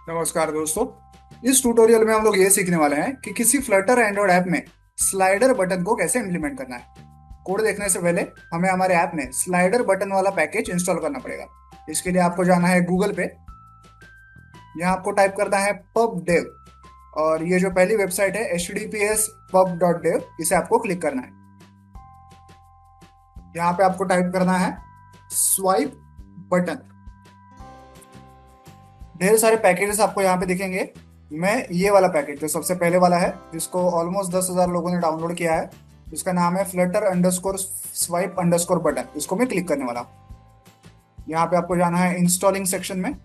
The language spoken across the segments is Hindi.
नमस्कार दोस्तों। इस ट्यूटोरियल में हम लोग ये सीखने वाले हैं कि किसी फ्लटर एंड्रॉइड ऐप में स्लाइडर बटन को कैसे इंप्लीमेंट करना है। कोड देखने से पहले हमें हमारे ऐप में स्लाइडर बटन वाला पैकेज इंस्टॉल करना पड़ेगा। इसके लिए आपको जाना है गूगल पे। यहाँ आपको टाइप करना है पब डेव, और ये जो पहली वेबसाइट है https://pub.dev, इसे आपको क्लिक करना है। यहाँ पे आपको टाइप करना है स्वाइप बटन। ढेर सारे पैकेजेस आपको यहाँ पे दिखेंगे। मैं ये वाला पैकेज जो सबसे पहले वाला है, जिसको ऑलमोस्ट 10,000 लोगों ने डाउनलोड किया है, इसका नाम है flutter_swipe_button, इसको मैं क्लिक करने वाला हूँ। यहाँ पे आपको जाना है इंस्टॉलिंग सेक्शन में,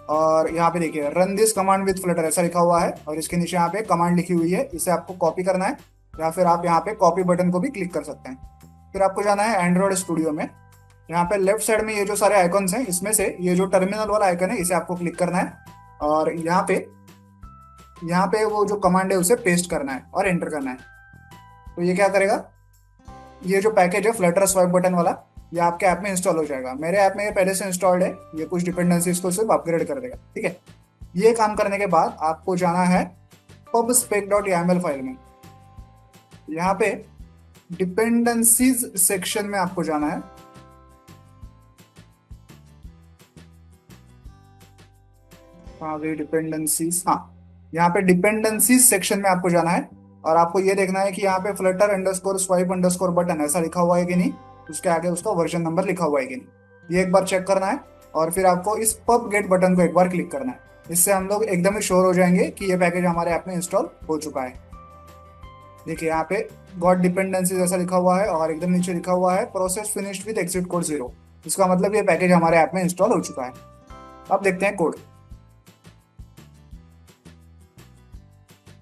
और यहाँ पे देखिए run this command with Flutter ऐसा लिखा हुआ है, और इसके नीचे यहाँ पे कमांड लिखी हुई है, इसे आपको कॉपी करना है, या फिर आप यहाँ पे कॉपी बटन को भी क्लिक कर सकते हैं। फिर आपको जाना है एंड्रॉइड स्टूडियो में। यहाँ पे लेफ्ट साइड में ये जो सारे आइकॉन्स हैं, इसमें से ये जो टर्मिनल वाला आइकन है, इसे आपको क्लिक करना है, और यहाँ पे वो जो कमांड है उसे पेस्ट करना है और एंटर करना है। तो ये क्या करेगा, ये जो पैकेज है फ्लटर स्वाइप बटन वाला, ये आपके ऐप में इंस्टॉल हो जाएगा। मेरे ऐप में ये पहले से इंस्टॉल्ड है, ये कुछ डिपेंडेंसीज को सिर्फ अपग्रेड कर देगा। ठीक है, ये काम करने के बाद आपको जाना है pubspec.yaml फाइल में। यहाँ पे डिपेंडेंसीज सेक्शन में आपको जाना है। हाँ, वे डिपेंडेंसीज, हाँ, यहाँ पे डिपेंडेंसीज सेक्शन में आपको जाना है, और आपको ये देखना है कि यहाँ पे flutter_swipe_button ऐसा लिखा हुआ है कि नहीं, उसके आगे उसका वर्जन नंबर लिखा हुआ है कि नहीं, ये एक बार चेक करना है। और फिर आपको इस पब गेट बटन को एक बार क्लिक करना है। इससे हम लोग एकदम ही श्योर हो जाएंगे कि ये पैकेज हमारे ऐप में इंस्टॉल हो चुका है। देखिए यहाँ पे गॉट डिपेंडेंसीज ऐसा लिखा हुआ है, और एकदम नीचे लिखा हुआ है process finished with exit code 0। इसका मतलब ये पैकेज हमारे ऐप में इंस्टॉल हो चुका है। अब देखते हैं कोड।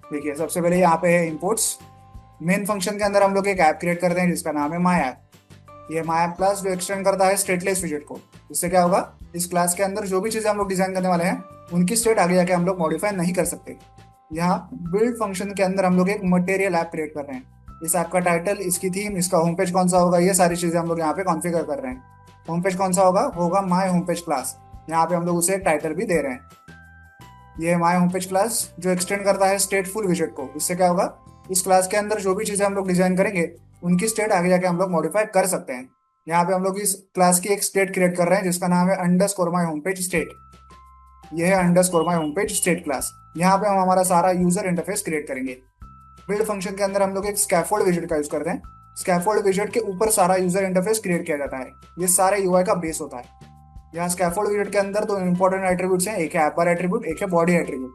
देखिए सबसे पहले यहाँ पे है इंपोर्ट्स। मेन फंक्शन के अंदर हम लोग एक ऐप क्रिएट करते हैं जिसका नाम है माई ऐप। ये माई ऐप क्लास जो एक्सटेंड करता है स्टेटलेस विजेट को। इससे क्या होगा, इस क्लास के अंदर जो भी चीजें हम लोग डिजाइन करने वाले हैं, उनकी स्टेट आगे जाके हम लोग मॉडिफाई नहीं कर सकते। यहाँ बिल्ड फंक्शन के अंदर हम लोग एक मटेरियल ऐप क्रिएट कर रहे हैं। इस ऐप का टाइटल, इसकी थीम, इसका होम पेज कौन सा होगा, ये सारी चीजें हम लोग यहाँ पे कॉन्फ़िगर कर रहे हैं। होम पेज कौन सा होगा माई होम पेज क्लास। यहाँ पे हम लोग उसे एक टाइटल भी दे रहे हैं, ये माई होम पेज क्लास जो एक्सटेंड करता है स्टेटफुल विजेट को। इससे क्या होगा, इस क्लास के अंदर जो भी चीजें हम लोग डिजाइन करेंगे, उनकी स्टेट आगे जाके हम लोग मॉडिफाई कर सकते हैं। यहाँ पे हम लोग इस क्लास की एक स्टेट क्रिएट कर रहे हैं जिसका नाम है underscore my home page state. ये है underscore my home page state class. यहाँ पे हम हमारा सारा यूजर इंटरफेस क्रिएट करेंगे। बिल्ड फंक्शन के अंदर हम लोग एक स्कैफोल्ड विजेट का यूज करते हैं। स्कैफोल्ड विजेट के ऊपर सारा यूजर इंटरफेस क्रिएट किया जाता है, ये सारे यूआई का बेस होता है। यहाँ स्कैफोल्ड विजेट के अंदर दो इंपॉर्टेंट एट्रीब्यूट्स हैं, एक है ऐप बार एट्रीब्यूट, एक है बॉडी एट्रीब्यूट।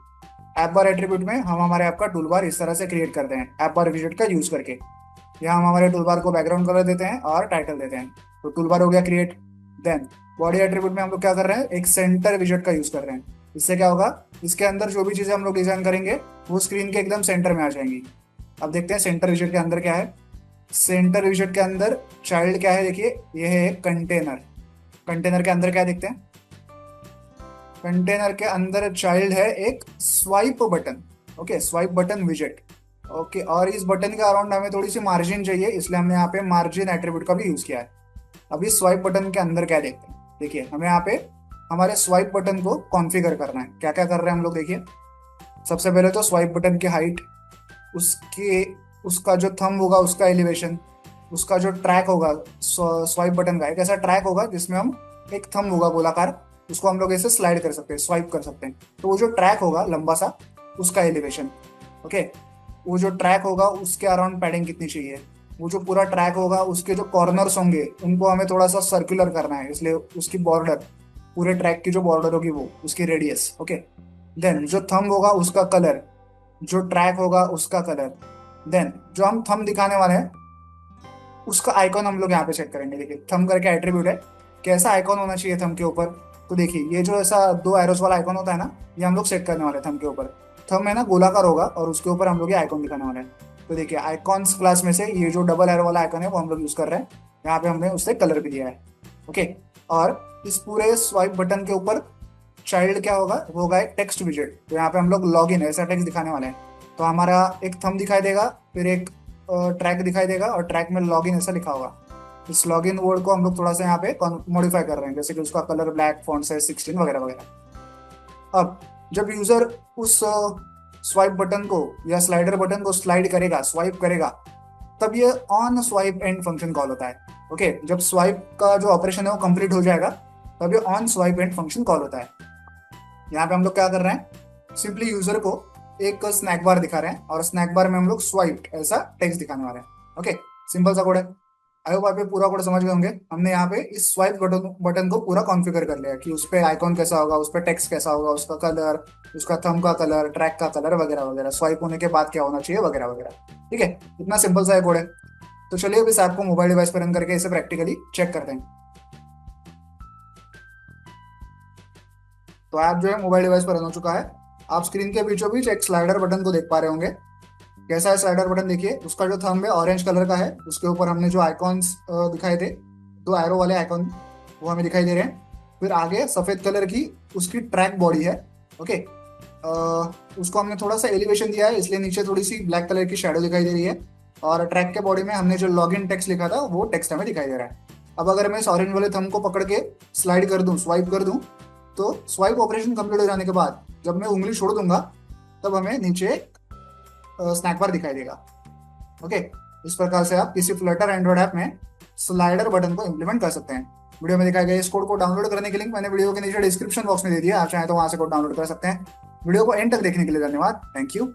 ऐप बार एट्रीब्यूट में हम हमारे ऐप का टूल बार इस तरह से क्रिएट करते हैं ऐप बार विजेट का यूज करके। यहाँ हम हमारे टूल बार को बैकग्राउंड कलर देते हैं और टाइटल देते हैं। तो टूल बार हो गया क्रिएट। देन बॉडी एट्रीब्यूट में हम लोग क्या कर रहे हैं, एक सेंटर विजेट का यूज कर रहे हैं। इससे क्या होगा, इसके अंदर जो भी चीजें हम लोग डिजाइन करेंगे वो स्क्रीन के एकदम सेंटर में आ जाएंगी। अब देखते हैं सेंटर विजेट के अंदर क्या है। सेंटर विजेट के अंदर चाइल्ड क्या है, देखिए ये है एक कंटेनर। कंटेनर के अंदर क्या देखते हैं, कंटेनर के अंदर चाइल्ड है एक swipe button. Okay, swipe button विजेट। ओके, और इस बटन के अराउंड हमें थोड़ी सी मार्जिन चाहिए, इसलिए हमने यहाँ पे मार्जिन एट्रीब्यूट का भी यूज किया है। अभी स्वाइप बटन के अंदर क्या देखते हैं, देखिए हमें यहाँ पे हमारे स्वाइप बटन को कॉन्फ़िगर करना है। क्या क्या कर रहे हैं हम लोग, देखिए सबसे पहले तो स्वाइप बटन की हाइट, उसके उसका जो थंब होगा उसका एलिवेशन, उसका जो ट्रैक होगा, स्वाइप बटन का एक ऐसा ट्रैक होगा जिसमें हम एक थंब होगा गोलाकार, उसको हम लोग ऐसे स्लाइड कर सकते हैं, स्वाइप कर सकते हैं। तो वो जो ट्रैक होगा लंबा सा, उसका एलिवेशन। ओके, वो जो ट्रैक होगा उसके अराउंड पैडिंग कितनी चाहिए, वो जो पूरा ट्रैक होगा उसके जो कॉर्नर्स होंगे उनको हमें थोड़ा सा सर्कुलर करना है, इसलिए उसकी बॉर्डर, पूरे ट्रैक की जो बॉर्डर होगी वो उसकी रेडियस। ओके, देन जो थंब होगा उसका कलर, जो ट्रैक होगा उसका कलर, देन जो हम थंब दिखाने वाले हैं उसका आइकॉन हम लोग यहाँ पे चेक करेंगे। देखिए थंब करके एट्रीब्यूट है, कैसा आइकॉन होना चाहिए थंब के ऊपर। तो देखिए ये जो ऐसा दो एरोस वाला आइकॉन होता है ना, ये हम लोग चेक करने वाले हैं थंब के ऊपर। थंब है ना गोलाकार होगा, और उसके ऊपर हम लोग ये आइकॉन दिखाने वाले हैं। तो देखिए आइकॉन्स क्लास में से ये जो डबल एरो वाला आइकॉन है वो हम लोग यूज कर रहे हैं। यहाँ पे हमने उससे कलर भी दिया है। ओके, और इस पूरे स्वाइप बटन के ऊपर चाइल्ड क्या होगा, वो होगा एक टेक्स्ट विजेट। तो यहाँ पे हम लोग लॉग इन ऐसा टेक्स्ट दिखाने वाले हैं। तो हमारा एक थंब दिखाई देगा, फिर एक ट्रैक दिखाई देगा, और ट्रैक में लॉग इन ऐसा लिखा होगा। इस लॉग इन वर्ड को हम लोग थोड़ा सा यहाँ पे मॉडिफाई कर रहे हैं, जैसे कि उसका कलर ब्लैक, फॉन्ट साइज 16 वगैरह वगैरह। अब जब यूजर उस स्वाइप बटन को या स्लाइडर बटन को स्लाइड करेगा, स्वाइप करेगा, तब ये on swipe and function call होता है। ओके, जब स्वाइप का जो ऑपरेशन है वो कंप्लीट हो जाएगा तब ये on swipe and function call होता है। यहाँ पे हम लोग क्या कर रहे हैं, सिंपली यूजर को एक स्नैक बार दिखा रहे हैं और स्नैक बार में हम लोग स्वाइप ऐसा टेक्स्ट दिखाने वाले हैं। ओके, सिंपल सा कोड है। आई होप आप ये पूरा कोड समझ गए होंगे। हमने यहाँ पे इस स्वाइप बटन बटन को पूरा कॉन्फ़िगर कर लिया है कि उस पे आइकॉन कैसा होगा, उस पे टेक्स्ट कैसा होगा, उसका कलर, उसका थंब का कलर, ट्रैक का कलर वगैरह वगैरह, स्वाइप होने के बाद क्या होना चाहिए वगैरह वगैरह। ठीक है, इतना सिंपल सा कोड है। तो चलिए अब इस ऐप को मोबाइल डिवाइस पर रन करके इसे प्रैक्टिकली चेक करते हैं। तो ऐप जो है मोबाइल डिवाइस पर रन हो चुका है। आप स्क्रीन के बीचों बीच एक स्लाइडर बटन को देख पा रहे होंगे। कैसा है स्लाइडर बटन, देखिए उसका जो थंब है ऑरेंज कलर का है, उसके ऊपर हमने जो आइकॉन्स दिखाए थे, दो एरो वाले आइकॉन, वो हमें दिखाई दे रहे हैं। फिर आगे सफेद कलर की उसकी ट्रैक बॉडी है। ओके, उसको हमने थोड़ा सा एलिवेशन दिया है, इसलिए नीचे थोड़ी सी ब्लैक कलर की शेडो दिखाई दे रही है। और ट्रैक के बॉडी में हमने जो लॉगिन टेक्स्ट लिखा था वो टेक्स्ट हमें दिखाई दे रहा है। अब अगर मैं इस ऑरेंज वाले थंब को पकड़ के स्लाइड कर दूं, स्वाइप कर दूं, तो स्वाइप ऑपरेशन कंप्लीट हो जाने के बाद जब मैं उंगली छोड़ दूंगा तब हमें नीचे स्नैक बार दिखाई देगा। ओके, इस प्रकार से आप किसी फ्लटर एंड्रॉइड ऐप में स्लाइडर बटन को इंप्लीमेंट कर सकते हैं। वीडियो में दिखाए गए इस कोड को डाउनलोड करने के लिंक मैंने वीडियो के नीचे डिस्क्रिप्शन बॉक्स में दे दिया, आप चाहें तो वहां से कोड डाउनलोड कर सकते हैं। वीडियो को एंड तक देखने के लिए धन्यवाद। Thank you.